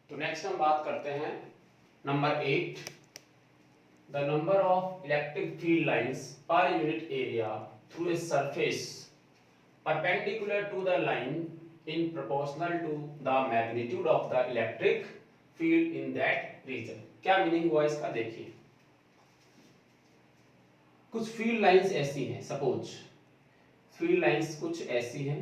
तो नेक्स्ट हम बात करते हैं number 8, the number of electric field lines per unit area through a surface perpendicular to the line in proportional to the magnitude of the electric field in that region. क्या meaning हुआ इसका देखिए। कुछ field lines ऐसी हैं, suppose field lines कुछ ऐसी हैं,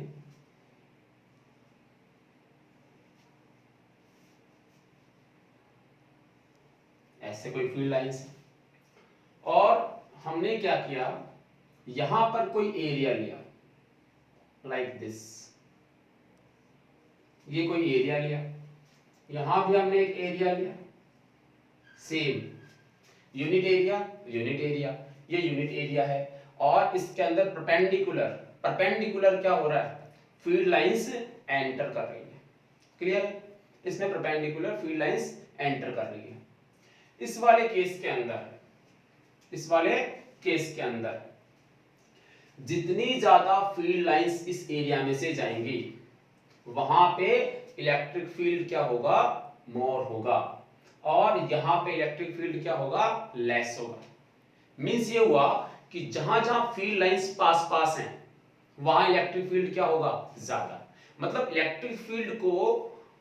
ऐसे कोई फील्ड लाइंस है और हमने क्या किया, यहां पर कोई एरिया लिया लाइक दिस, ये कोई एरिया लिया, यहां भी हमने एक एरिया लिया, same unit area, unit area, ये यूनिट एरिया है और इसके अंदर परपेंडिकुलर, परपेंडिकुलर क्या हो रहा है, फील्ड लाइंस एंटर कर रही है। क्लियर है, इसमें परपेंडिकुलर फील्ड लाइंस एंटर कर रही है। इस वाले केस के अंदर, इस वाले केस के अंदर जितनी ज्यादा फील्ड लाइंस इस एरिया में से जाएंगी वहां पे इलेक्ट्रिक फील्ड क्या होगा, मोर होगा, और यहां पे इलेक्ट्रिक फील्ड क्या होगा, लेस होगा। मींस ये हुआ कि जहां जहां फील्ड लाइंस पास पास हैं वहां इलेक्ट्रिक फील्ड क्या होगा, ज्यादा। मतलब इलेक्ट्रिक फील्ड को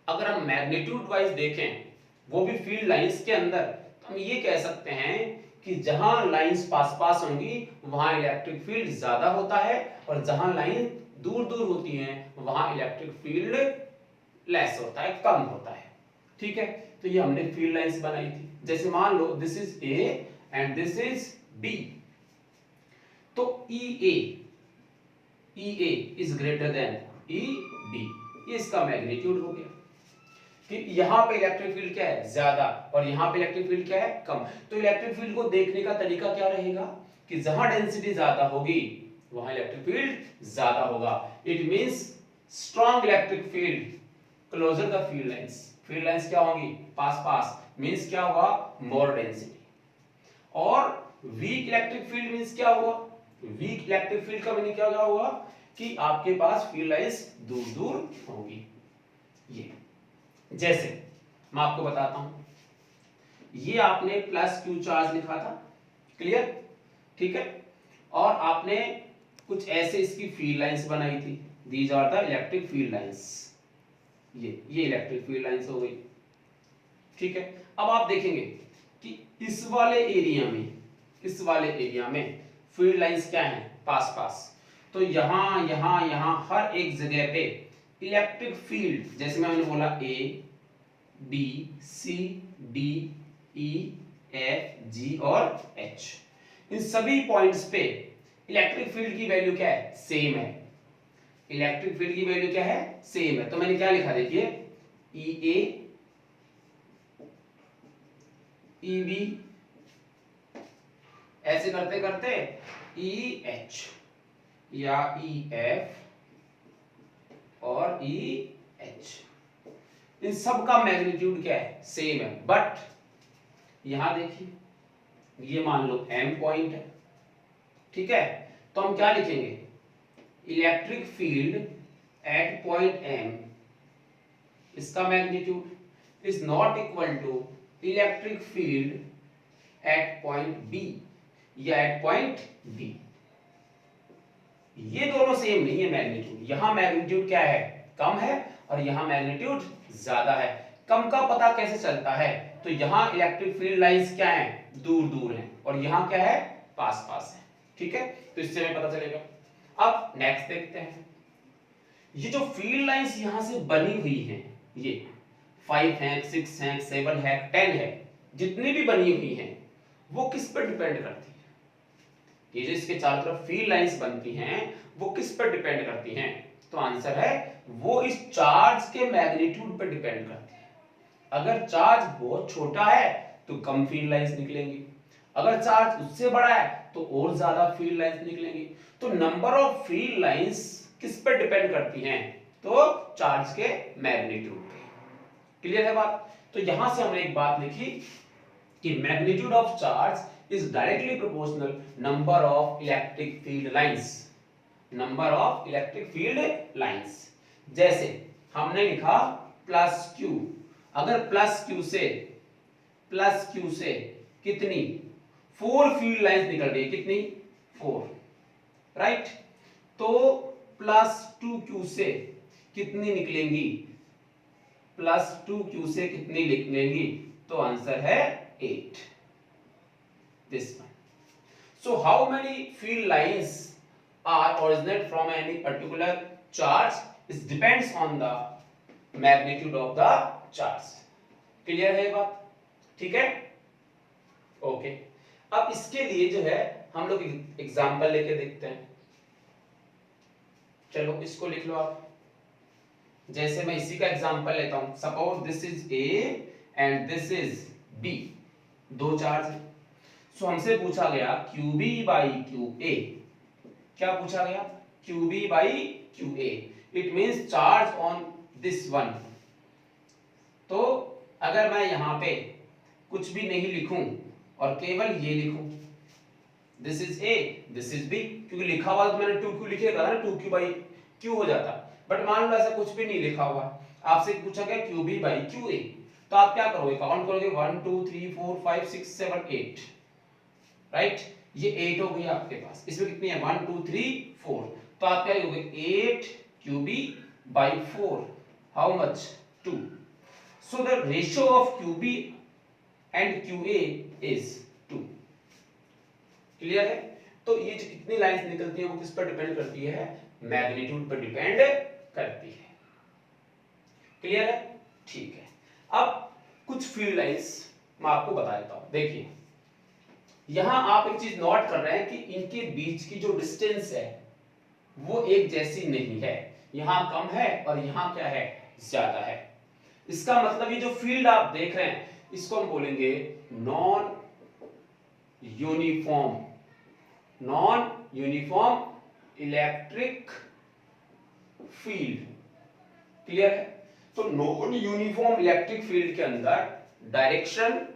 अगर हम मैग्नीट्यूड वाइज देखें, वो भी फील्ड लाइंस के अंदर, तो हम ये कह सकते हैं कि जहां लाइंस पास पास होंगी वहां इलेक्ट्रिक फील्ड ज्यादा होता है और जहां लाइन दूर दूर होती हैं वहां इलेक्ट्रिक फील्ड लेस होता है, कम होता है। ठीक है, तो ये हमने फील्ड लाइंस बनाई थी। जैसे मान लो this is A and this is B, तो E A is greater than E B, ये इसका मैग्नीट्यूड हो गया कि यहां पे इलेक्ट्रिक फील्ड क्या है, ज्यादा, और यहां पे इलेक्ट्रिक फील्ड क्या है, कम। तो इलेक्ट्रिक फील्ड को देखने का तरीका क्या रहेगा कि जहां डेंसिटी ज्यादा होगी वहां इलेक्ट्रिक फील्ड ज्यादा होगा। It means strong electric field closer the field lines, field lines क्या होंगी, पास पास, मींस क्या होगा, मोर डेंसिटी। और वीक इलेक्ट्रिक फील्ड मींस क्या होगा, वीक इलेक्ट्रिक फील्ड का मीनिंग क्या होगा कि आपके पास फील्ड लाइंस दूर दूर होगी। ये जैसे मैं आपको बताता हूं, ये आपने प्लस क्यू चार्ज लिखा था, क्लियर, ठीक है, और आपने कुछ ऐसे इसकी फील्ड लाइंस बनाई थी, these are the electric field lines, ये इलेक्ट्रिक फील्ड लाइंस हो गई। ठीक है, अब आप देखेंगे कि इस वाले एरिया में, इस वाले एरिया में फील्ड लाइंस क्या है, पास पास, तो यहां यहां यहां हर एक जगह पे इलेक्ट्रिक फील्ड, जैसे मैंने बोला A B C D E F G और एच, इन सभी पॉइंट्स पे इलेक्ट्रिक फील्ड की वैल्यू क्या है, सेम है। इलेक्ट्रिक फील्ड की वैल्यू क्या है, सेम है। तो मैंने क्या लिखा देखिए, ई ए ई बी, ऐसे करते करते ई एच या ई एफ और ई एच, इन सब का मैग्नीट्यूड क्या है, सेम है। बट यहां देखिए, ये मान लो m पॉइंट है, ठीक है, तो हम क्या लिखेंगे, electric field at point m, इसका magnitude is not equal to electric field at point b या एट पॉइंट b। ये दोनों सेम नहीं है मैग्नीट्यूड, यहां मैग्नीट्यूड क्या है, कम है, और यहां मैग्नीट्यूड ज्यादा है। कम का पता कैसे चलता है, तो यहां इलेक्ट्रिक फील्ड लाइंस क्या है, दूर दूर हैं, और यहां क्या है, पास पास है। ठीक है, तो इससे हमें पता चलेगा। अब नेक्स्ट देखते हैं, ये जो फील्ड लाइंस यहां से बनी हुई हैं, ये 5 है, 6 है, 7 है, 10 है, जितनी भी बनी हुई हैं वो किस पर डिपेंड करती है, ये जो इसके चारों तरफ फील्ड लाइंस बनती हैं वो किस पर डिपेंड करती हैं, तो आंसर है वो इस चार्ज के मैग्नीट्यूड पर डिपेंड करती है। अगर चार्ज बहुत छोटा है तो कम फील्ड लाइंस निकलेंगी, अगर चार्ज उससे बड़ा है तो और ज्यादा फील्ड लाइंस निकलेंगी। तो नंबर ऑफ फील्ड लाइंस किस पर डिपेंड करती हैं, तो चार्ज के मैग्नीट्यूड पे। क्लियर है बात। तो यहां से हमने एक बात लिखी कि magnitude of charge is directly proportional number of electric field lines, number of electric field lines. जैसे हमने लिखा प्लस क्यू, अगर प्लस क्यू से कितनी 4 फील्ड लाइंस निकल रही है, कितनी 4, राइट। तो प्लस 2q से कितनी निकलेंगी, प्लस 2q से कितनी निकलेंगी, तो आंसर है 8, this one. So how many field lines are originate from any particular charge? It depends on the magnitude of the charge. Clear है बात, ठीक है, ओके। अब इसके लिए जो है हम लोग एग्जांपल लेके देखते हैं। चलो इसको लिख लो आप। जैसे मैं इसी का एग्जांपल लेता हूं, suppose this is A and this is B, दो चार्ज है। सो हमसे पूछा गया QB बाई QA, क्या पूछा गया, QB by QA, it means charge on this one. तो अगर मैं यहां पे कुछ भी नहीं लिखूं और केवल ये लिखूं, this is A, this is B, क्योंकि लिखा हुआ तो मैंने 2Q लिखेगा ना, 2Q बाई Q हो जाता। बट मान लो ऐसा कुछ भी नहीं लिखा हुआ, आपसे पूछा गया QB बाई QA, तो आप क्या करोगे, काउंट करोगे 1 2 3 4 5 6 7 8, राइट। ये 8 हो गई आपके पास, इसमें कितनी है 1 2 3 4, तो आप क्या लिखोगे 8 QB by 4, how much 2, so the ratio of QB and QA is 2, clear है। तो ये जो कितनी लाइंस निकलती है वो किस पर डिपेंड करती है, मैग्नीट्यूड पर डिपेंड करती है, क्लियर है, ठीक है। अब कुछ फील्ड लाइंस मैं आपको बता देता हूं। देखिए यहां आप एक चीज नोट कर रहे हैं कि इनके बीच की जो डिस्टेंस है वो एक जैसी नहीं है, यहां कम है और यहां क्या है, ज्यादा है। इसका मतलब ये जो फील्ड आप देख रहे हैं इसको हम बोलेंगे non uniform electric field, clear है। तो नॉन यूनिफॉर्म इलेक्ट्रिक फील्ड के अंदर डायरेक्शन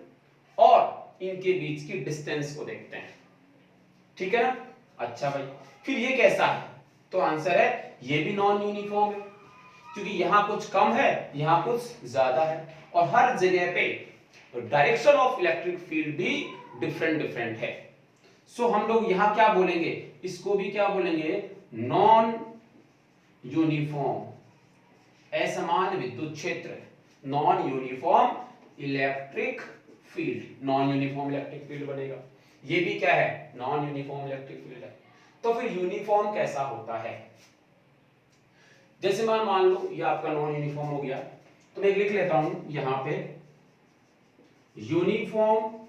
और इनके बीच की डिस्टेंस को देखते हैं, ठीक है ना। अच्छा भाई, फिर ये कैसा है, तो आंसर है ये भी नॉन यूनिफॉर्म है, क्योंकि यहां कुछ कम है यहां कुछ ज्यादा है, और हर जगह पे डायरेक्शन ऑफ इलेक्ट्रिक फील्ड भी डिफरेंट है। सो हम लोग यहां क्या बोलेंगे, इसको भी क्या बोलेंगे, नॉन यूनिफॉर्म असमान विद्युत क्षेत्र, non uniform electric field, non uniform electric field बनेगा। ये भी क्या है, नॉन यूनिफॉर्म इलेक्ट्रिक फील्ड है। तो फिर यूनिफॉर्म कैसा होता है, जैसे मैं मान लो ये आपका नॉन यूनिफॉर्म हो गया, तो मैं लिख लेता हूं यहां पे यूनिफॉर्म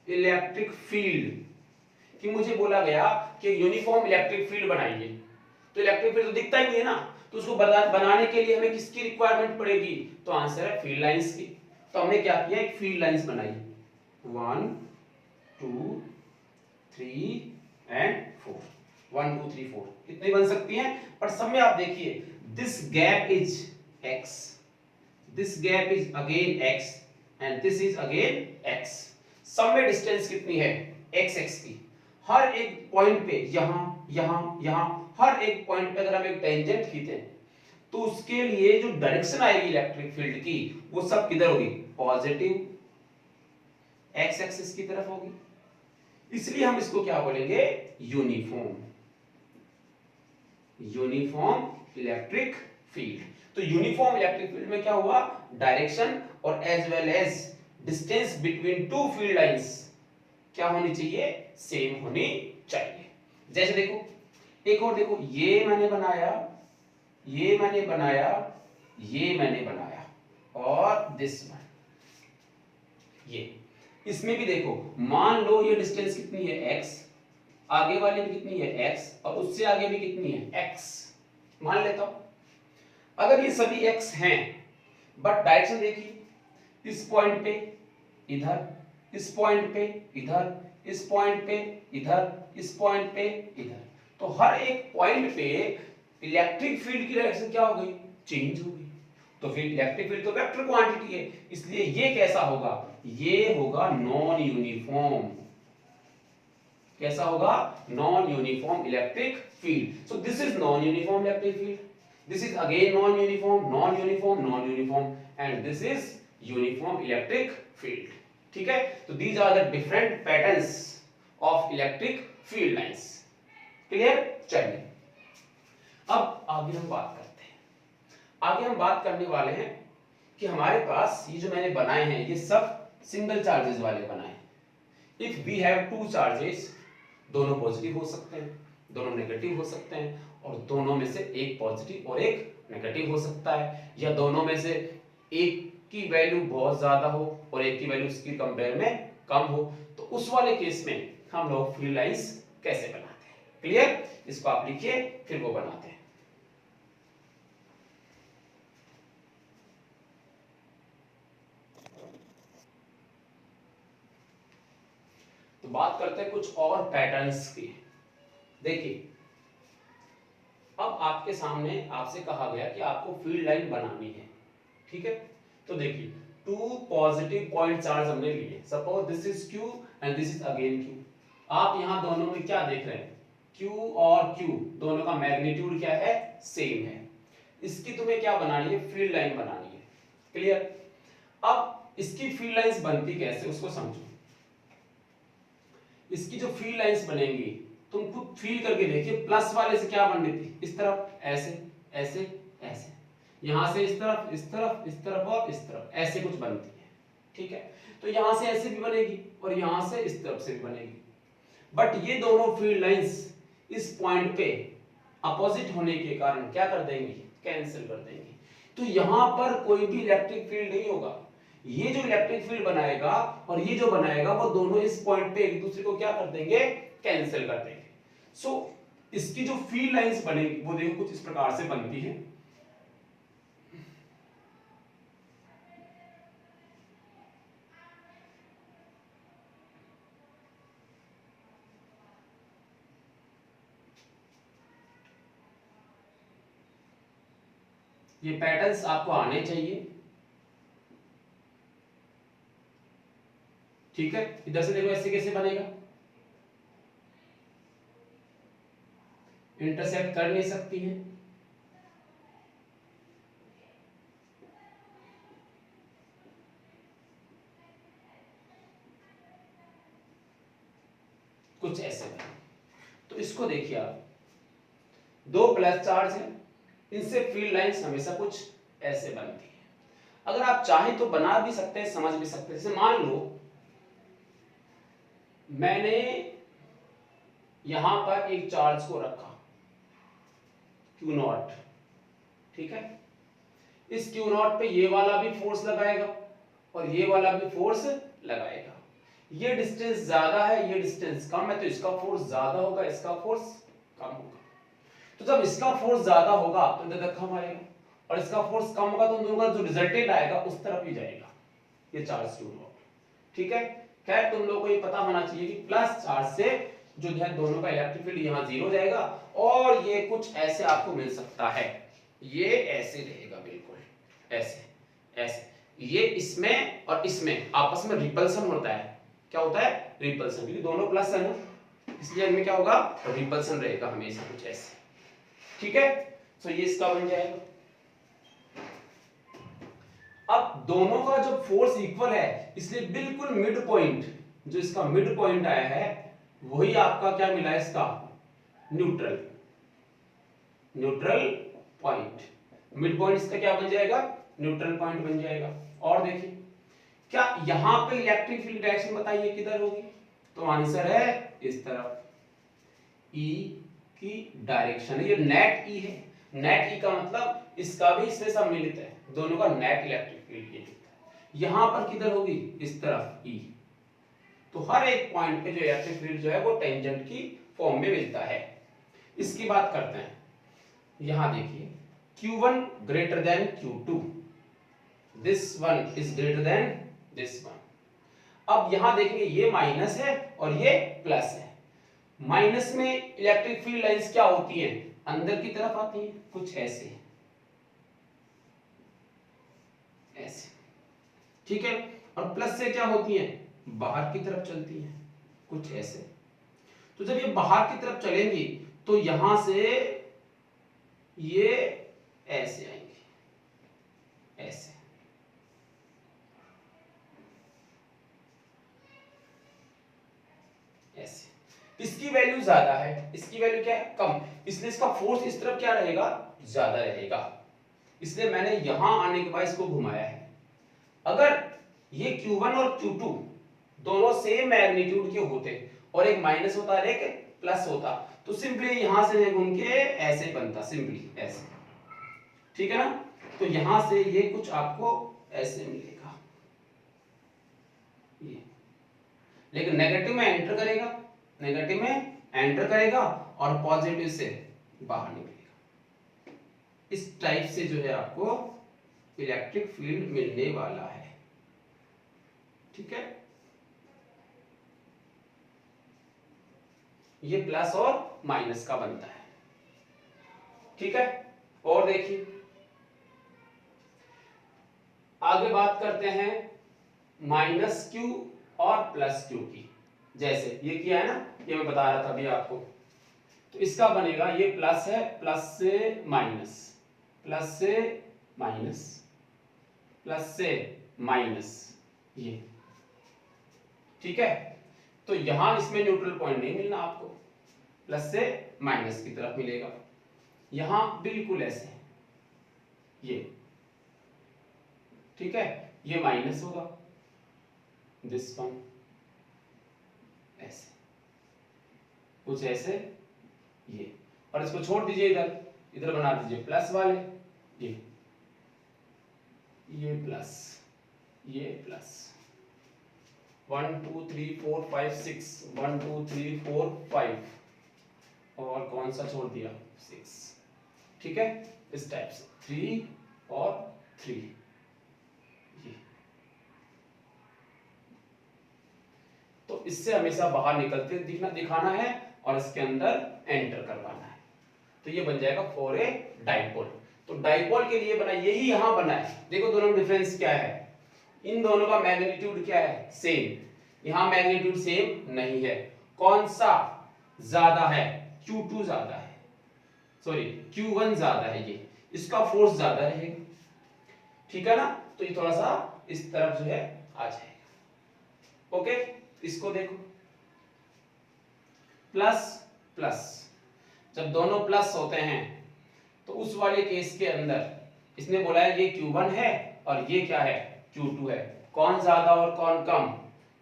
इलेक्ट्रिक फील्ड, कि मुझे बोला गया कि यूनिफॉर्म इलेक्ट्रिक फील्ड बनाइए, तो इलेक्ट्रिक फील्ड तो दिखता ही नहीं है ना, तो उसको बनाने के लिए हमें किसकी रिक्वायरमेंट पड़ेगी, तो आंसर है फील्ड लाइंस की। तो हमने क्या किया, एक फील्ड लाइंस बनाई 1 2 3 एंड 4, 1 2 3 4 कितनी बन सकती हैं, पर सब में आप देखिए this gap is x, this gap is again x and this is again x, सब में डिस्टेंस कितनी है x x की। हर एक पॉइंट पे यहां हर एक पॉइंट पे अगर हम एक टेंजेंट खींचे तो उसके लिए जो डायरेक्शन आएगी इलेक्ट्रिक फील्ड की वो सब किधर होगी, पॉजिटिव x एक्सिस की तरफ होगी, इसलिए हम इसको क्या बोलेंगे, यूनिफॉर्म इलेक्ट्रिक फील्ड। तो यूनिफॉर्म इलेक्ट्रिक फील्ड में क्या हुआ, डायरेक्शन और as well as distance between two field lines क्या होनी चाहिए, सेम होनी चाहिए। जैसे देखो एक और देखो, ये मैंने बनाया, ये मैंने बनाया, ये मैंने बनाया, और दिस वन, ये इसमें भी देखो मान लो ये डिस्टेंस कितनी है x, आगे वाली भी कितनी है x, और उससे आगे भी कितनी है x, मान लेता हूं। अगर ये सभी x हैं बट डायरेक्शन देखिए, इस पॉइंट पे इधर, इस पॉइंट पे इधर, इस पॉइंट पे इधर, इस पॉइंट पे इधर, तो हर एक पॉइंट पे इलेक्ट्रिक फील्ड की डायरेक्शन क्या हो गई, चेंज हो गई। तो फिर इलेक्ट्रिक फील्ड तो वेक्टर क्वांटिटी है, इसलिए ये कैसा होगा, ये होगा नॉन यूनिफॉर्म, कैसा होगा, non uniform electric field. So this is non uniform electric field. This is again non-uniform, non-uniform, non-uniform, and this is uniform electric field. ठीक है, तो these are the different patterns of electric field lines. Clear? चलिए अब आगे हम बात करते हैं. आगे हम बात करने वाले हैं कि हमारे पास ये जो मैंने बनाए हैं ये सब सिंगल चार्जेस वाले बनाए हैं. If we have two charges, दोनों पॉजिटिव हो सकते हैं, दोनों नेगेटिव हो सकते हैं, और दोनों में से एक पॉजिटिव और एक नेगेटिव हो सकता है, या दोनों में से एक की वैल्यू बहुत ज्यादा हो और एक की वैल्यू उसकी कंपेयर में कम हो, तो उस वाले केस में हम लोग फील्ड लाइंस कैसे बनाते हैं. क्लियर? इसको आप लिखिए, फिर वो बनाते हैं. तो बात करते हैं कुछ और पैटर्न्स की. देखिए, अब आपके सामने आपसे कहा गया कि आपको फील्ड लाइन बनानी है. ठीक है, तो देखिए टू पॉजिटिव पॉइंट चार्ज हमने लिए. Suppose this is Q and this is again Q. आप यहां दोनों में क्या देख रहे हैं? Q और Q दोनों का मैग्नीट्यूड क्या है? सेम है. इसकी तुम्हें क्या बनानी है? फील्ड लाइन बनानी है. क्लियर? अब इसकी फील्ड लाइंस बनती कैसे उसको समझो. इसकी जो फील्ड लाइंस बनेंगी तुम खुद फील करके देखिए. प्लस वाले से क्या बन रही थी? इस तरफ ऐसे ऐसे ऐसे, यहां से इस तरफ इस तरफ इस तरफ और इस तरफ ऐसे कुछ बनती है. ठीक है, तो यहां से ऐसे भी बनेगी और यहां से इस तरफ से भी बनेगी. बट ये दोनों फील्ड लाइंस इस पॉइंट पे अपोजिट होने के कारण क्या कर देंगी? कैंसिल कर देंगी. तो यहां पर कोई भी इलेक्ट्रिक फील्ड नहीं होगा. ये जो इलेक्ट्रिक फील्ड बनाएगा और ये जो बनाएगा वो दोनों इस पॉइंट पे एक दूसरे को क्या कर देंगे? कैंसिल कर देंगे. सो इसकी जो फील्ड लाइंस बनेगी वो देखो कुछ इस प्रकार से बनती है. ये पैटर्न्स आपको आने चाहिए. ठीक है, इधर से देखो ऐसे कैसे बनेगा? इंटरसेक्ट कर नहीं सकती है. कुछ ऐसे बने. तो इसको देखिए आप, दो प्लस चार्ज है, इनसे फील्ड लाइंस हमेशा कुछ ऐसे बनती है. अगर आप चाहें तो बना भी सकते हैं, समझ भी सकते हैं. जैसे मान लो मैंने यहां पर एक चार्ज को रखा Q0. ठीक है, इस Q0 पे ये वाला भी फोर्स लगाएगा और ये वाला भी फोर्स लगाएगा. ये डिस्टेंस ज्यादा है, ये डिस्टेंस कम है, तो इसका फोर्स ज्यादा होगा, इसका फोर्स कम होगा. तो जब इसका फोर्स ज्यादा होगा तो इधर तक कम आएगा, और इसका फोर्स कम होगा तो दोनों का जो रिजल्टेंट आएगा उस तरफ ही जाएगा ये चार्ज Q0. ठीक है, खैर तुम लोगों को ये पता होना चाहिए कि प्लस चार्ज से जो है दोनों का इलेक्ट्रिक फील्ड यहाँ जीरो जाएगा, और ये कुछ ऐसे आपको मिल सकता है. ये ऐसे रहेगा, बिल्कुल ऐसे ऐसे. ये इसमें और इसमें आपस में रिपल्सन होता है. क्या होता है? रिपल्सन. क्योंकि दोनों प्लस है ना, इसलिए इनमें क्या होगा? रिपल्सन रहेगा हमेशा कुछ ऐसे. ठीक है, तो ये इसका बन जाएगा. अब दोनों का जो फोर्स इक्वल है, इसलिए बिल्कुल मिड पॉइंट, जो इसका मिड पॉइंट आया है वही आपका क्या मिला है? इसका neutral. Neutral point, mid point इसका क्या बन जाएगा? न्यूट्रल पॉइंट बन जाएगा. और देखिए क्या यहां पे इलेक्ट्रिक फील्ड डायरेक्शन बताइए किधर होगी? तो आंसर है इस तरफ. ई की डायरेक्शन है, ये नेट ई है. नेट ई का मतलब इसका भी इसमें सम्मिलित है, दोनों का नेट इलेक्ट्रिक फील्ड ये दिखता है. यहां पर किधर होगी? इस तरफ ई. तो हर एक पॉइंट पे जो इलेक्ट्रिक फील्ड जो है वो टेंजेंट की फॉर्म में मिलता है. इसकी बात करते हैं. यहां देखिए Q1 greater than Q2, this one is greater then this one. अब यहां देखेंगे ये माइनस है और ये प्लस है. माइनस में इलेक्ट्रिक फील्ड लाइंस क्या होती हैं? अंदर की तरफ आती हैं, कुछ ऐसे ऐसे. ठीक है, और प्लस से क्या होती हैं? बाहर की तरफ चलती हैं, कुछ ऐसे. तो जब ये बाहर की तरफ चलेंगी तो यहां से ये ऐसे आएंगे, ऐसे। ऐसे इसकी वैल्यू ज्यादा है, इसकी वैल्यू क्या है, कम, इसलिए इसका फोर्स इस तरफ क्या रहेगा, ज्यादा रहेगा। इसलिए मैंने यहां आने के बाद इसको घुमाया है। अगर ये Q1 और Q2 दोनों सेम मैग्नीट्यूड के होते और एक माइनस होता और एक प्लस होता, तो सिंपली यहां से घूम के ऐसे बनता, सिंपली ऐसे, ठीक है ना। तो यहां से ये कुछ आपको ऐसे मिलेगा ये, लेकिन नेगेटिव में एंटर करेगा, नेगेटिव में एंटर करेगा और पॉजिटिव से बाहर निकलेगा। इस टाइप से जो है आपको इलेक्ट्रिक फील्ड मिलने वाला है, ठीक है। ये प्लस और माइनस का बनता है, ठीक है। और देखिए आगे बात करते हैं माइनस क्यू और प्लस क्यू की। जैसे ये किया है ना, ये मैं बता रहा था अभी आपको, तो इसका बनेगा ये प्लस है, प्लस से माइनस, प्लस से माइनस, प्लस से माइनस, ये, ठीक है। तो यहां इसमें न्यूट्रल पॉइंट नहीं मिलना आपको, प्लस से माइनस की तरफ मिलेगा। यहां बिल्कुल ऐसे ये, ठीक है, ये माइनस होगा, दिस वन ऐसे, कुछ ऐसे ये, और इसको छोड़ दीजिए इधर, इधर बना दीजिए प्लस वाले, ये प्लस, ये प्लस, 1 2 3 4 5 6, 1 2 3 4 5, और कौन सा छोड़ दिया, 6, ठीक है। इस टाइप से 3 और 3, ये। तो इससे हमेशा बाहर निकलते दिखाना है और इसके अंदर एंटर करवाना है। तो ये बन जाएगा फॉर ए डाइपोल। तो डाइपोल के लिए बना, यही यहां बना है। देखो दोनों में डिफरेंस क्या है, इन दोनों का मैग्नीट्यूड क्या है, सेम। यहां मैग्नीट्यूड सेम नहीं है। कौन सा ज्यादा है, Q2 ज्यादा है, सॉरी Q1 ज्यादा है, ये इसका फोर्स ज्यादा रहेगा, ठीक है ना। तो ये थोड़ा सा इस तरफ जो है आ जाएगा, ओके। इसको देखो, प्लस प्लस, जब दोनों प्लस होते हैं तो उस वाले केस के अंदर इसने बोला है ये Q1 है और ये क्या है, Q2 है। कौन ज्यादा और कौन कम,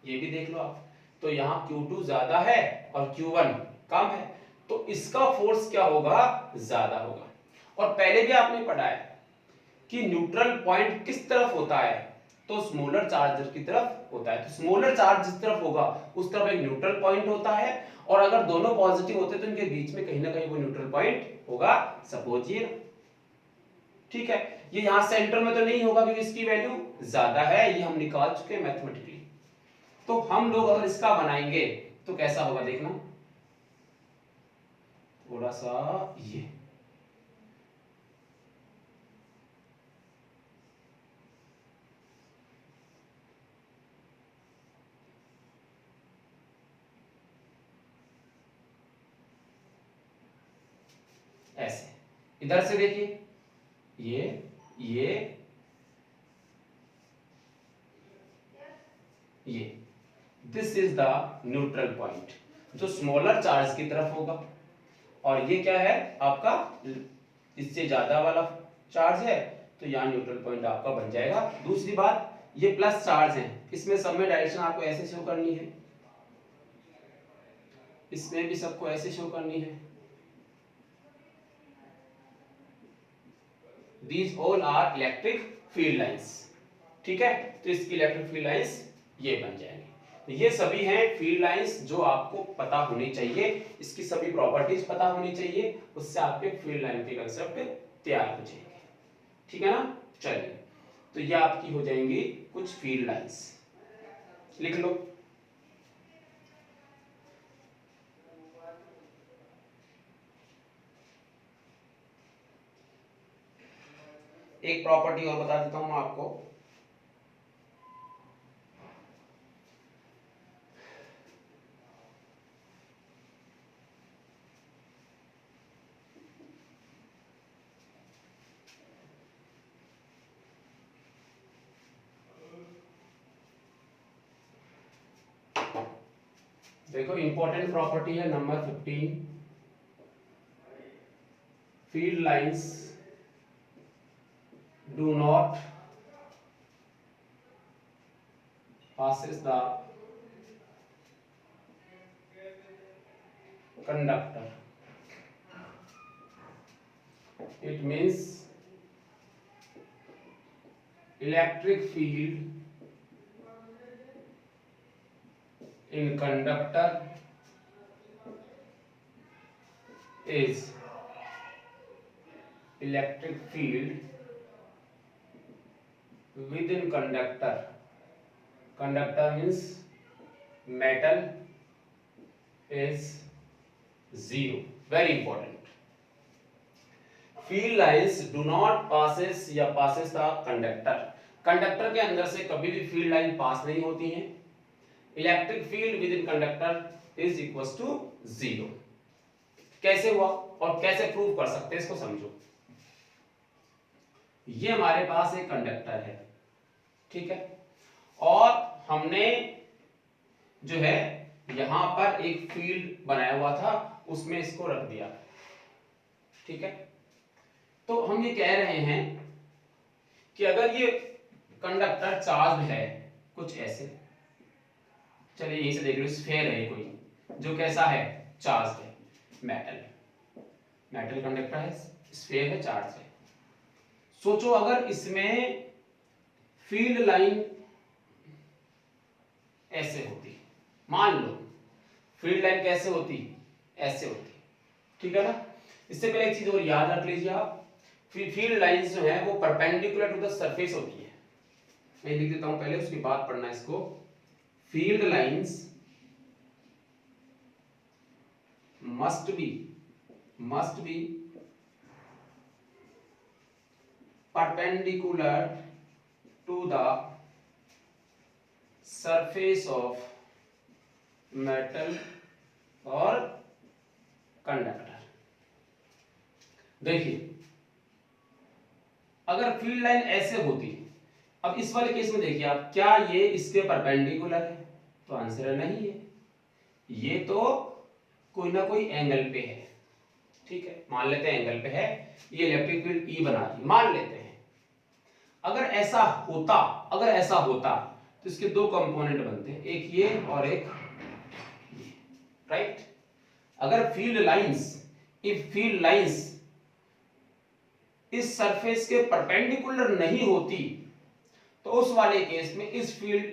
ये भी देख लो आप। तो यहाँ Q2 ज्यादा है और Q1 कम है, तो इसका फोर्स क्या होगा, ज्यादा होगा। और पहले भी आपने पढ़ा है कि न्यूट्रल पॉइंट किस तरफ होता है, तो स्मॉलर चार्ज की तरफ होता है। तो स्मॉलर चार्ज जिस तरफ होगा उस तरफ एक न्यूट्रल पॉइंट होता है, और अगर दोनों पॉजिटिव होते तो इनके बीच में कहीं ना कहीं वो न्यूट्रल पॉइंट होगा, सपोज ये, ठीक है। ये यहां सेंटर में तो नहीं होगा क्योंकि इसकी वैल्यू ज्यादा है, ये हम निकाल चुके हैं मैथमेटिकली। तो हम लोग अगर इसका बनाएंगे तो कैसा होगा देखना, थोड़ा सा ये, ऐसे इधर से देखिए, ये this is the neutral point जो स्मॉलर चार्ज की तरफ होगा, और ये क्या है आपका, इससे ज्यादा वाला चार्ज है, तो यहाँ न्यूट्रल पॉइंट आपका बन जाएगा। दूसरी बात, ये प्लस चार्ज है, इसमें सब में डायरेक्शन आपको ऐसे शो करनी है, इसमें भी सबको ऐसे शो करनी है। These all are electric field lines, ठीक है। तो इसकी इलेक्ट्रिक फील्ड लाइंस ये बन जाएंगे। तो ये सभी हैं फील्ड लाइंस जो आपको पता होनी चाहिए, इसकी सभी प्रॉपर्टीज पता होनी चाहिए, उससे आपके फील्ड लाइन के कंसेप्ट तैयार हो जाएंगे, ठीक है ना। चलिए, तो ये आपकी हो जाएंगी कुछ फील्ड लाइंस, लिख लो। एक प्रॉपर्टी और बता देता हूं मैं आपको, देखो इंपॉर्टेंट प्रॉपर्टी है number 15, field lines do not passes the conductor. It means electric field in conductor is electric field within conductor. Conductor means metal is zero. Very important. Field lines do not passes या passes the conductor. Conductor के अंदर से कभी भी field line पास नहीं होती है. Electric field within conductor is equal to zero. कैसे हुआ और कैसे प्रूव कर सकते हैं इसको समझो. ये हमारे पास एक कंडक्टर है, ठीक है, और हमने जो है यहां पर एक फील्ड बनाया हुआ था, उसमें इसको रख दिया, ठीक है. तो हम ये कह रहे हैं कि अगर ये कंडक्टर चार्ज है कुछ ऐसे, चलिए यहीं से देख लो, स्फीयर है कोई जो कैसा है, चार्ज है, मेटल कंडक्टर है, स्फीयर है, चार्ज है. सोचो अगर इसमें फील्ड लाइन ऐसे होती, मान लो फील्ड लाइन कैसे होती, ऐसे होती, ठीक है ना. इससे पहले एक चीज और याद रख लीजिए आप, फील्ड लाइंस जो है वो परपेंडिकुलर टू द सरफेस होती है. मैं लिख देता हूं पहले, उसके बाद पढ़ना इसको. Field lines must be perpendicular to the surface of metal और कंडक्टर. देखिए अगर फील्ड लाइन ऐसे होती, अब इस वाले केस में देखिए आप, क्या ये इसके परपेंडिकुलर है, तो आंसर है नहीं है. ये तो कोई ना कोई एंगल पे है, ठीक है, मान लेते हैं एंगल पे है, ये इलेक्ट्रिक फील्ड ई बना रही, मान लेते हैं. अगर ऐसा होता तो इसके दो कंपोनेंट बनते हैं, एक ये और एक ये, राइट. अगर फील्ड लाइंस इस सरफेस के परपेंडिकुलर नहीं होती तो उस वाले केस में इस फील्ड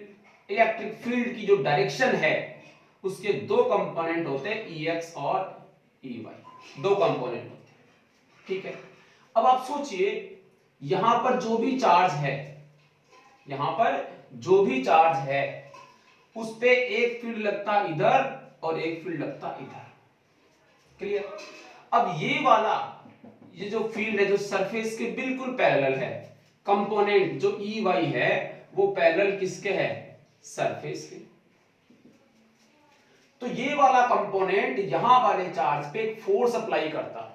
इलेक्ट्रिक फील्ड की जो डायरेक्शन है उसके दो कंपोनेंट होते हैं, EX और EY, दो कंपोनेंट होते हैं, ठीक है. अब आप सोचिए यहां पर जो भी चार्ज है उस पे एक फील्ड लगता इधर और एक फील्ड लगता इधर, क्लियर. अब ये जो फील्ड है जो सरफेस के बिल्कुल पैरेलल है, कंपोनेंट जो EY है वो पैरेलल किसके है, सरफेस के. तो ये वाला कंपोनेंट यहां वाले चार्ज पे फोर्स अप्लाई करता,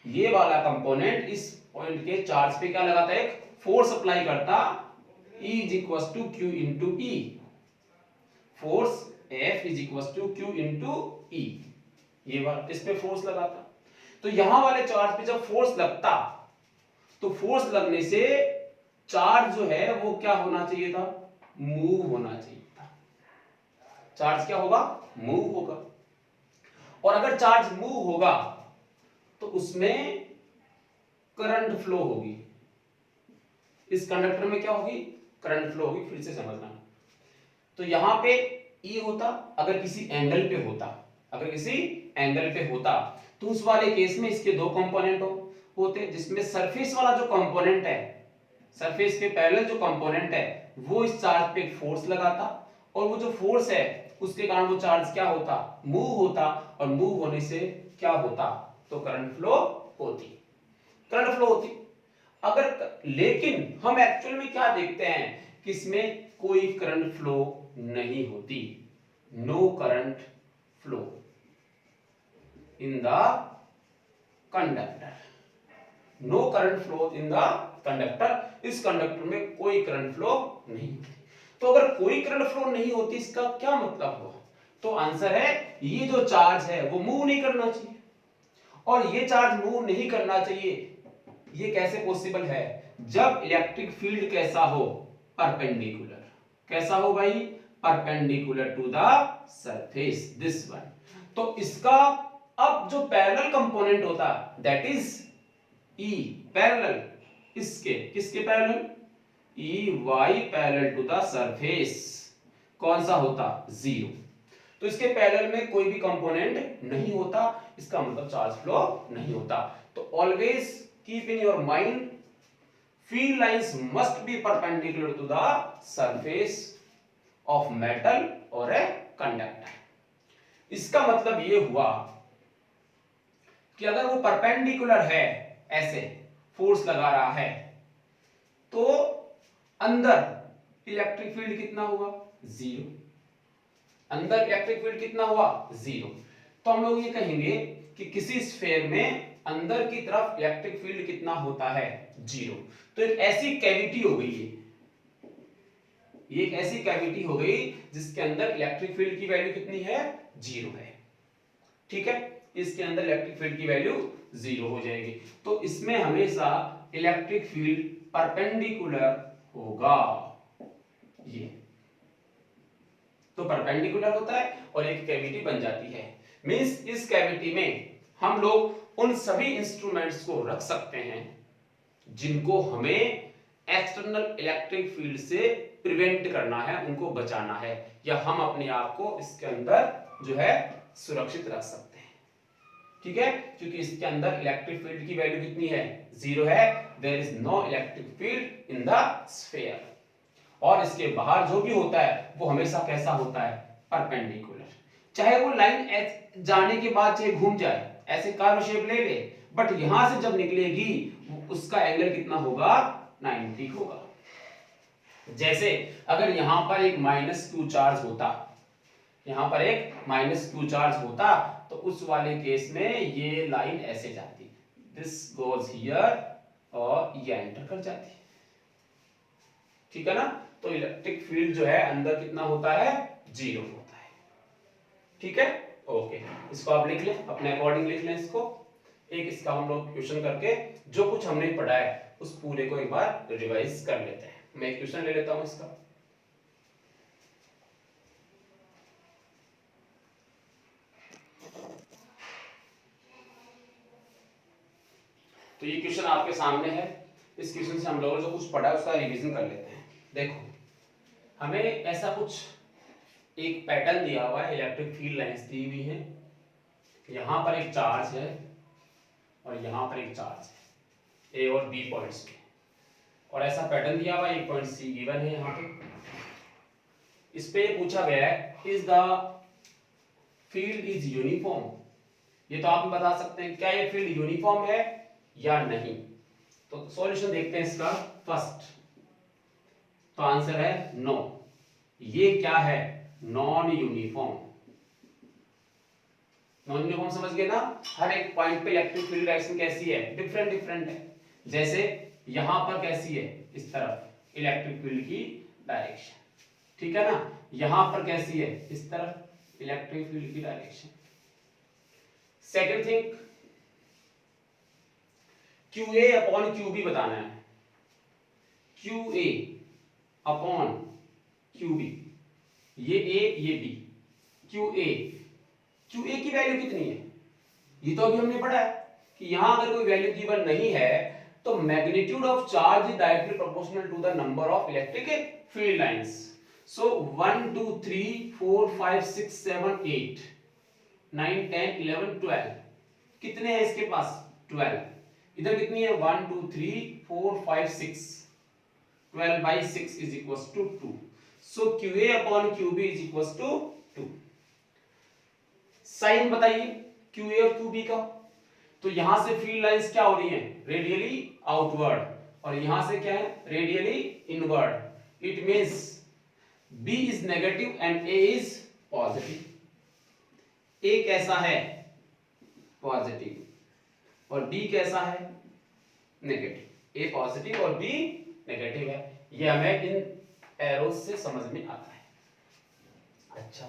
ये वाला कंपोनेंट इस पॉइंट के चार्ज पे क्या लगाता है, एक फोर्स अप्लाई करता, E is equals to Q into E, force F is equals to Q into E, ये वाला इस पे फोर्स लगाता. तो यहां वाले चार्ज पे जब फोर्स लगता तो फोर्स लगने से चार्ज जो है वो क्या होना चाहिए था, मूव होना चाहिए था. चार्ज क्या होगा, मूव होगा. और अगर चार्ज मूव होगा तो उसमें करंट फ्लो होगी, इस कंडक्टर में क्या होगी, करंट फ्लो होगी. फिर से समझना, तो यहां पे E होता, अगर किसी एंगल पे होता तो उस वाले केस में इसके दो कंपोनेंट होते, जिसमें सरफेस वाला जो कंपोनेंट है, सरफेस के पैरेलल जो कंपोनेंट है वो इस चार्ज पे फोर्स लगाता, और वो जो फोर्स है उसके कारण वो चार्ज क्या होता, मूव होता, और मूव होने से क्या होता, तो करंट फ्लो होती. अगर लेकिन हम एक्चुअल में क्या देखते हैं कि इसमें कोई करंट फ्लो नहीं होती, no current flow in the conductor, no current flow in the conductor. इस कंडक्टर में कोई करंट फ्लो नहीं होती. तो अगर कोई करंट फ्लो नहीं होती इसका क्या मतलब हुआ, तो तो आंसर है ये जो चार्ज है वो मूव नहीं करना चाहिए, और ये चार्ज मूव नहीं करना चाहिए। ये कैसे पॉसिबल है? जब इलेक्ट्रिक फील्ड कैसा हो? परपेंडिकुलर। कैसा हो भाई? Perpendicular to the surface, this one. तो इसका अब जो पैरेलल कंपोनेंट होता दैट इज ई पैरेलल, इसके किसके parallel? E Y parallel to the surface कौन सा होता? जीरो। तो इसके पैरेलल में कोई भी कंपोनेंट नहीं होता, इसका मतलब चार्ज फ्लो नहीं होता। तो always keep in your mind field lines must be perpendicular to the surface of metal और ए कंडक्टर। इसका मतलब ये हुआ कि अगर वो परपेंडिकुलर है, ऐसे फोर्स लगा रहा है, तो अंदर इलेक्ट्रिक फील्ड कितना हुआ? जीरो। अंदर इलेक्ट्रिक फील्ड कितना हुआ? जीरो। तो हम लोग ये कहेंगे कि किसी स्फीयर में अंदर की तरफ इलेक्ट्रिक फील्ड कितना होता है? जीरो। तो एक ऐसी कैविटी हो गई है, ये एक ऐसी कैविटी हो गई जिसके अंदर इलेक्ट्रिक फील्ड की वैल्यू कितनी है? जीरो है। ठीक है, इसके अंदर इलेक्ट्रिक फील्ड की वैल्यू जीरो हो जाएगी। तो इसमें हमेशा इलेक्ट्रिक फील्ड परपेंडिकुलर होगा। ये तो परपेंडिकुलर होता है और एक कैविटी बन जाती है। मींस इस कैविटी में हम लोग उन सभी इंस्ट्रूमेंट्स को रख सकते हैं जिनको हमें एक्सटर्नल इलेक्ट्रिक फील्ड से प्रिवेंट करना है, उनको बचाना है, या हम अपने आप को इसके अंदर जो है सुरक्षित रख सकते हैं। ठीक है, क्योंकि इसके अंदर इलेक्ट्रिक फील्ड की वैल्यू कितनी है? जीरो है। There is no electric field in the sphere. और इसके बाहर जो भी होता है वो हमेशा कैसा होता है? परपेंडिकुलर। चाहे वो लाइन जाने के बाद चाहे घूम जाए, ऐसे कर्व शेप ले ले, बट यहां से जब निकलेगी उसका एंगल कितना होगा? 90 होगा। जैसे अगर यहां पर एक -q चार्ज होता, यहां पर एक -q चार्ज होता, तो उस वाले केस में ये लाइन ऐसे जाती, दिस गोज हियर, और ये एंटर कर जाती। ठीक है ना? तो इलेक्ट्रिक फील्ड जो है अंदर कितना होता है? जीरो होता है। ठीक है, ओके। इसको आप लिख लें, अपने अकॉर्डिंग लिख लें इसको। एक इसका हम लोग क्वेश्चन करके जो कुछ हमने पढ़ा है उस पूरे को एक बार रिवाइज कर लेते हैं। मैं एक क्वेश्चन ले लेता हूं इसका। तो ये क्वेश्चन आपके सामने है। इस क्वेश्चन से हम लोगों ने जो कुछ पढ़ा है उसका रिवीजन कर लेते हैं। देखो, हमें ऐसा कुछ एक पैटर्न दिया हुआ है, इलेक्ट्रिक फील्ड लाइंस दी हुई है, यहां पर एक चार्ज है और यहां पर एक चार्ज है, ए और बी पॉइंट्स पे, और ऐसा पैटर्न दिया हुआ है, एक पॉइंट सी गिवन है यहां पे। इस पे पूछा गया है is the field is uniform. ये तो आप बता सकते हैं क्या ये फील्ड यूनिफॉर्म है या नहीं। तो सॉल्यूशन देखते हैं इसका। फर्स्ट तो आंसर है नो। ये क्या है? Non uniform. नॉन यूनिफॉर्म समझ गए ना? हर एक पॉइंट पे इलेक्ट्रिक फील्ड डायरेक्शन कैसी है? डिफरेंट डिफरेंट है। जैसे यहां पर कैसी है? इस तरफ इलेक्ट्रिक फील्ड की डायरेक्शन, ठीक है ना? यहां पर कैसी है? इस तरफ इलेक्ट्रिक फील्ड की direction. Second thing, QA upon QB बताना है। QA अपॉन QB, ये A ये B। QA की वैल्यू कितनी है? ये तो अभी हमने पढ़ा है कि यहां अगर कोई वैल्यू गिवन नहीं है तो magnitude of charge is directly proportional to the number of electric field lines. So 1 2 3 4 5 6 7 8 9 10 11 12 कितने हैं इसके पास? 12। इधर कितनी है? 1 2 3 4 5 6। 12 by 6 is equals to 2. So QA upon QB is equals to 2. Sign बताइए QA और QB का। तो यहां से फील्ड लाइंस क्या हो रही हैं? रेडियली आउटवर्ड, और यहां से क्या है? Radially inward. It means B is negative and A is positive. A कैसा है? पॉजिटिव, और B कैसा है? नेगेटिव। A पॉजिटिव और B नेगेटिव है। ये हमें इन एरोस से समझ में आता है। अच्छा,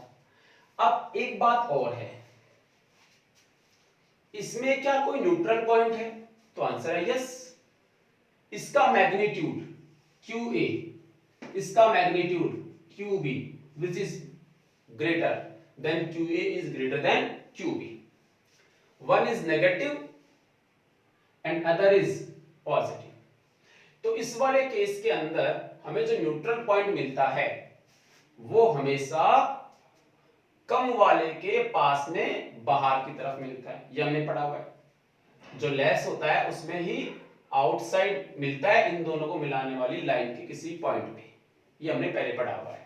अब एक बात और है, इसमें क्या कोई न्यूट्रल पॉइंट है? तो आंसर है यस। इसका मैग्नीट्यूड QA, इसका magnitude QB which is greater then QA is greater then QB। One is negative and other is positive. तो इस वाले केस के अंदर हमें जो न्यूट्रल पॉइंट मिलता है वो हमेशा कम वाले के पास में बाहर की तरफ मिलता है, ये हमने पढ़ा हुआ है। जो लेस होता है उसमें ही आउटसाइड मिलता है इन दोनों को मिलाने वाली लाइन के किसी पॉइंट पे, ये हमने पहले पढ़ा हुआ है।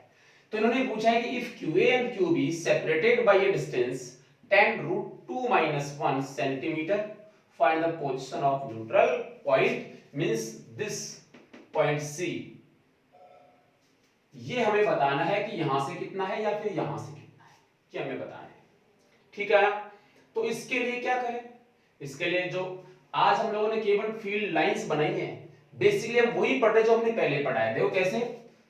तो इन्होंने पूछा है कि if QA and QB separated by A distance 10√2-1 centimetre, find the position of neutral point, means this point C। ये हमें बताना है कि यहां से कितना है या फिर यहां से कितना है, ये हमें बताना है। ठीक है ना? तो इसके लिए क्या करें? इसके लिए जो आज हम लोगों ने केवल फील्ड लाइंस बनाई हैं, बेसिकली हम वही पढ़ रहे जो हमने पहले पढ़ा है। देखो कैसे,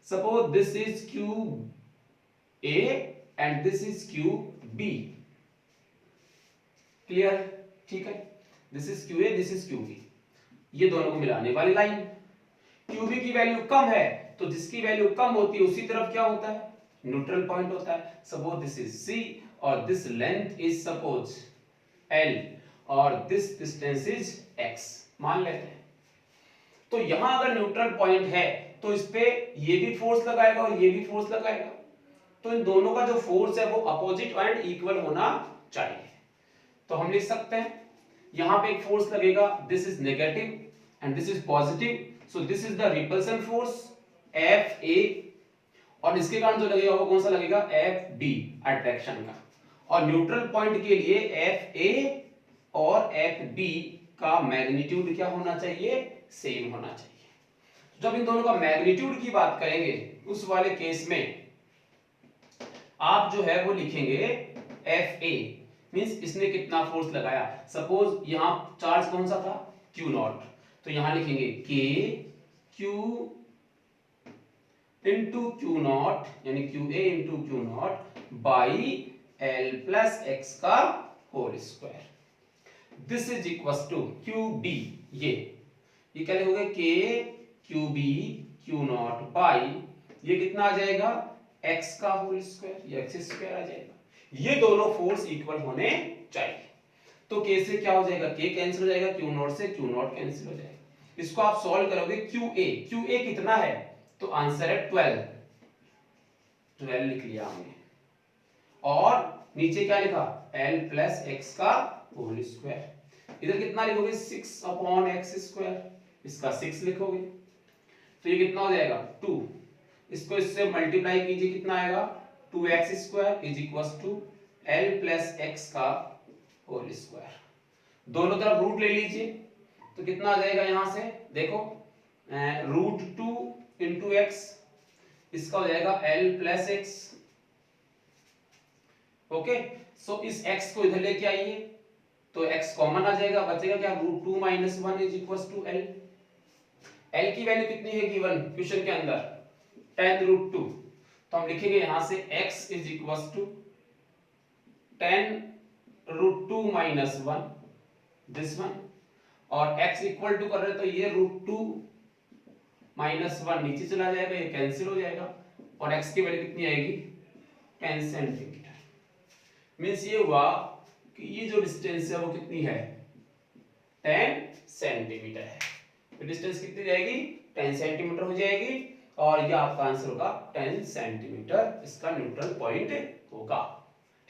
suppose this is QA and this is QB। Clear है? ठीक है, this is QA, this is QB, ये दोनों को मिलाने वाली लाइन। QB की वैल्यू कम है तो जिसकी वैल्यू कम होती है उसी तरफ क्या होता है? न्यूट्रल पॉइंट होता है। सपोज दिस इज C और this length is suppose L और दिस डिस्टेंस इज x, मान लेते हैं। तो यहां अगर न्यूट्रल पॉइंट है तो इस पे ये भी फोर्स लगाएगा और ये भी फोर्स लगाएगा, तो इन दोनों का जो फोर्स है वो अपोजिट एंड इक्वल होना चाहिए। तो हम लिख सकते हैं यहां पे एक फोर्स लगेगा, this is negative and this is positive, so this is the repulsion force FA, और इसके कारण जो लगेगा वो कौन सा लगेगा? FB, अट्रैक्शन का। और न्यूट्रल पॉइंट के लिए FA और FB का मैग्नीट्यूड क्या होना चाहिए? सेम होना चाहिए। जब इन दोनों का मैग्नीट्यूड की बात करेंगे उस वाले केस में आप जो है वो लिखेंगे FA, मींस इसने कितना फोर्स लगाया। सपोज यहां चार्ज कौन सा था? Q0, तो यहां लिखेंगे KQ इंटू Q0 यानी QA into Q0 by L plus x का whole square. This is equal to QB, ये क्या लिखोगे? K QB Q0 बाई ये कितना आ जाएगा? x का होल स्क्वायर, ये x स्क्वायर आ जाएगा। ये दोनों फोर्स इक्वल होने चाहिए। तो K से क्या हो जाएगा? K कैंसिल हो जाएगा, Q0 से Q0 कैंसिल हो जाएगा। इसको आप सॉल्व करोगे, QA कितना है? तो आंसर है 12 लिख लिया हमने, और नीचे क्या लिखा? L प्लस x का होल स्क्वायर। इधर कितना लिखोगे? 6/x स्क्वायर, इसका 6 लिखोगे तो ये कितना हो जाएगा? 2। इसको इससे मल्टीप्लाई कीजिए, कितना आएगा? 2x square is equal to L plus x का होल स्क्वायर। दोनों तरफ रूट ले लीजिए तो कितना आ जाएगा? यहां से देखो √2 इंटू x, इसका हो जाएगा L प्लस x। ओके, सो इस x को इधर लेके आइए तो x कॉमन आ जाएगा, बचेगा क्या? √2 - 1 is equal to L। L की वैल्यू कितनी है गिवन क्वेश्चन के अंदर? 10√2, तो हम लिखेंगे यहां से x is equal to 10√2 - 1 this one, और x इक्वल टू कर रहे तो ये √2 - 1 नीचे चला जाएगा, ये कैंसिल हो जाएगा, और x की वैल्यू कितनी आएगी? 10 सेंटीमीटर। मींस ये हुआ कि ये जो डिस्टेंस है वो कितनी है? 10 सेंटीमीटर है। तो डिस्टेंस कितनी जाएगी? 10 सेंटीमीटर हो जाएगी, और ये आपका आंसर होगा 10 सेंटीमीटर इसका न्यूट्रल पॉइंट होगा।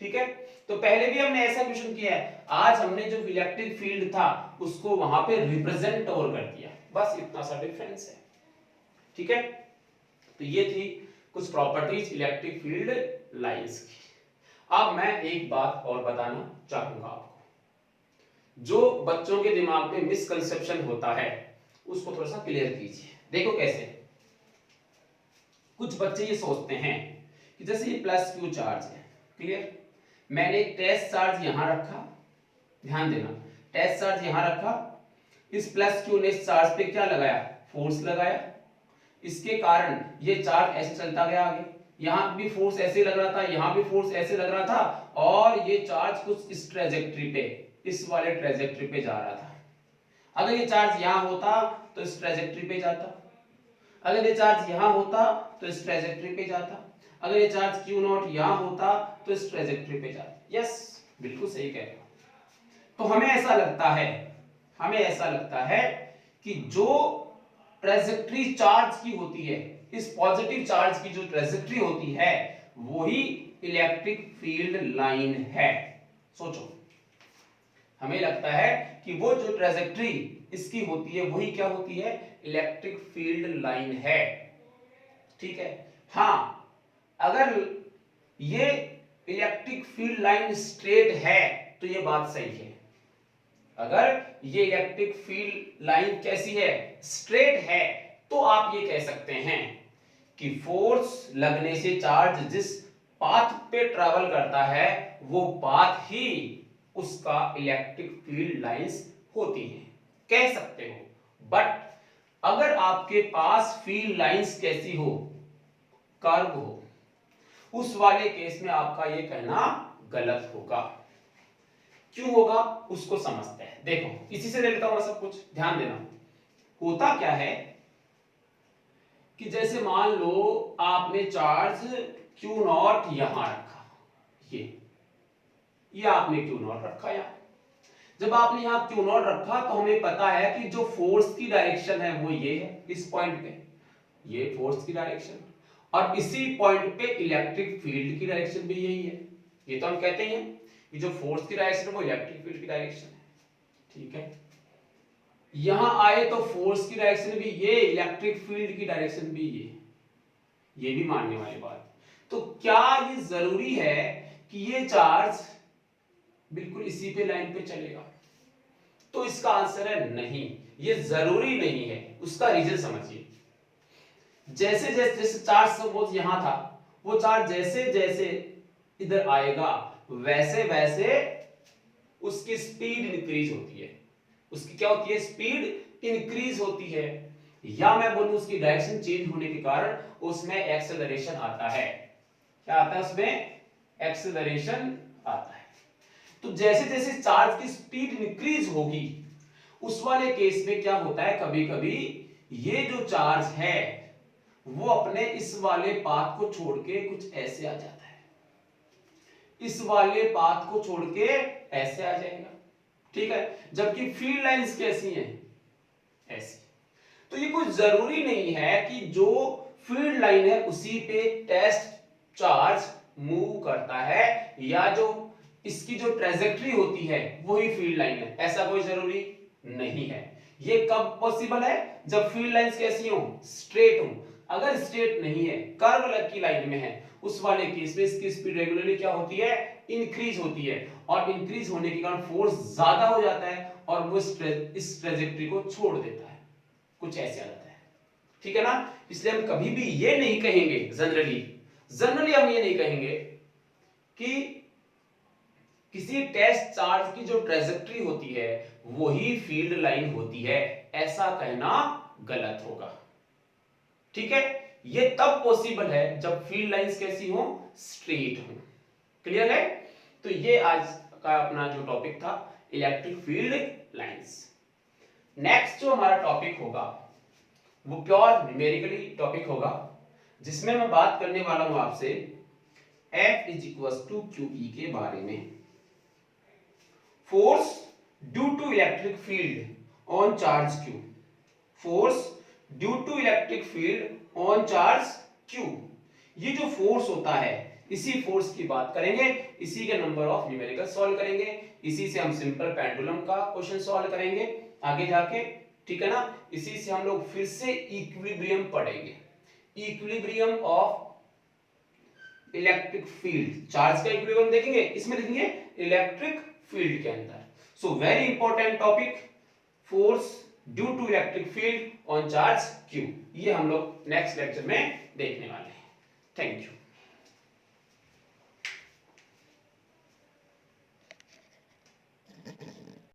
ठीक है, तो पहले भी हमने ऐसा क्वेश्चन किया है। आज हमने जो इलेक्ट्रिक फील्ड था उसको वहां पे रिप्रेजेंट और कर दिया, बस इतना सा डिफरेंस है। ठीक है, तो ये थी कुछ प्रॉपर्टीज इलेक्ट्रिक फील्ड लाइंस की। अब मैं एक बात और बताना चाहूंगा आपको, जो बच्चों के दिमाग में मिसकंसेप्शन होता है उसको थोड़ा सा क्लियर कीजिए। देखो कैसे, कुछ बच्चे ये सोचते हैं कि जैसे ये प्लस Q चार्ज है, क्लियर, मैंने एक टेस्ट चार्ज यहां रखा, ध्यान देना, टेस्ट चार्ज यहां रखा, इस प्लस Q ने इस चार्ज पे क्या लगाया? फोर्स लगाया, इसके कारण ये चार्ज ऐसे चलता गया आगे, यहाँ भी फोर्स ऐसे लग रहा था, यहाँ भी फोर्स ऐसे लग रहा था, और ये चार्ज कुछ इस ट्रेजेक्टरी पे, इस वाले ट्रेजेक्टरी पे जा रहा था। अगर ये चार्ज यहाँ होता तो इस ट्रेजेक्टरी पे जाता, अगर ये चार्ज यहाँ होता तो इस ट्रेजेक्टरी पे जाता, अगर ये चार्ज Q नॉट यहाँ होता तो इस ट्रेजेक्टरी पे जाता। यस, बिल्कुल सही कह रहे हो। तो हमें ऐसा लगता है कि जो ट्रेजेक्टरी चार्ज की होती है, इस पॉजिटिव चार्ज की जो ट्रेजेक्टरी होती है, वही इलेक्ट्रिक फील्ड लाइन है। सोचो, हमें लगता है कि वो जो ट्रेजेक्टरी इसकी होती है वही क्या होती है, इलेक्ट्रिक फील्ड लाइन है। ठीक है, हाँ, अगर ये इलेक्ट्रिक फील्ड लाइन स्ट्रेट है तो ये बात सही है। अगर ये इलेक्ट्रिक फील्ड लाइन कैसी है, स्ट्रेट है, तो आप ये कह सकते हैं कि फोर्स लगने से चार्ज जिस पाथ पे ट्रैवल करता है वो पाथ ही उसका इलेक्ट्रिक फील्ड लाइंस होती हैं, कह सकते हो। बट अगर आपके पास फील्ड लाइंस कैसी हो, कर्व हो, उस वाले केस में आपका ये कहना गलत होगा। क्यों होगा उसको समझते हैं। देखो, इसी से लेता हूं मैं सब कुछ, ध्यान देना। होता क्या है कि जैसे मान लो आपने चार्ज Q नॉट यहां रखा, ये आपने Q नॉट रखा यहां। जब आपने यहां Q नॉट रखा तो हमें पता है कि जो फोर्स की डायरेक्शन है वो ये है, इस पॉइंट पे ये फोर्स की डायरेक्शन, और इसी पॉइंट पे इलेक्ट्रिक फील्ड की डायरेक्शन भी यही है। ये तो हम कहते हैं कि जो फोर्स की डायरेक्शन है वो इलेक्ट्रिक फील्ड की डायरेक्शन है। ठीक है, यहां आए तो फोर्स की डायरेक्शन भी ये, इलेक्ट्रिक फील्ड की डायरेक्शन भी ये भी मानने वाली बात। तो क्या ये जरूरी है कि ये चार्ज बिल्कुल इसी पे लाइन पे चलेगा? तो इसका आंसर है नहीं, ये जरूरी नहीं है। उसका रीजन समझिए। जैसे जैसे चार्ज सपोज यहां था, वो चार्ज जैसे जैसे इधर आएगा वैसे वैसे उसकी स्पीड इंक्रीज होती है। उसकी क्या होती है, स्पीड इंक्रीज होती है, या मैं बोलूं उसकी डायरेक्शन चेंज होने के कारण उसमें एक्सेलरेशन आता है। क्या आता है उसमें? एक्सेलरेशन आता है। तो जैसे जैसे चार्ज की स्पीड इंक्रीज होगी उस वाले केस में क्या होता है, कभी कभी ये जो चार्ज है वो अपने इस वाले पाथ को छोड़ के कुछ ऐसे आ जाता है, इस वाले पाथ को छोड़ के ऐसे आ जाएगा। ठीक है, जबकि फील्ड लाइंस कैसी हैं, ऐसी। तो ये कोई जरूरी नहीं है कि जो फील्ड लाइन है उसी पे टेस्ट चार्ज मूव करता है, या जो इसकी जो ट्रेजेक्टरी होती है वही फील्ड लाइन है, ऐसा कोई जरूरी नहीं है। ये कब पॉसिबल है? जब फील्ड लाइंस कैसी हो, स्ट्रेट हो। अगर स्ट्रेट नहीं है, कर्व लग की लाइन में है, उस वाले केस में इसकी स्पीड रेगुलरली क्या होती है, इंक्रीज होती है, और इंक्रीज होने के कारण फोर्स ज्यादा हो जाता है और वो इस ट्रेजेक्टरी को छोड़ देता है, कुछ ऐसे आ जाता है। ठीक है ना? इसलिए हम कभी भी ये नहीं कहेंगे, जनरली हम ये नहीं कहेंगे कि किसी टेस्ट चार्ज की जो ट्रेजेक्टरी होती है वही फील्ड लाइन होती है, ऐसा कहना गलत होगा। ठीक है, ये तब पॉसिबल है जब फील्ड लाइंस कैसी हो, स्ट्रेट हो। क्लियर है? तो ये आज का अपना जो टॉपिक था, इलेक्ट्रिक फील्ड लाइंस। नेक्स्ट जो हमारा टॉपिक होगा वो प्योर न्यूमेरिकली टॉपिक होगा, जिसमें मैं बात करने वाला हूं आपसे F = QE के बारे में। Force due to electric field on charge Q, force due to electric field on charge Q। ये जो फोर्स होता है, इसी फोर्स की बात करेंगे, इसी के नंबर ऑफ न्यूमेरिकल सॉल्व करेंगे, इसी से हम सिंपल पेंडुलम का क्वेश्चन सॉल्व करेंगे आगे जाके। ठीक है ना? इसी से हम लोग फिर से इक्विलिब्रियम पढ़ेंगे, equilibrium of electric field. Charge का इक्विलिब्रियम देखेंगे, इसमें देखेंगे इलेक्ट्रिक फील्ड के अंदर। So very important topic, force due to electric field on charge Q। ये हम लोग नेक्स्ट लेक्चर में देखने वाले हैं। Thank you.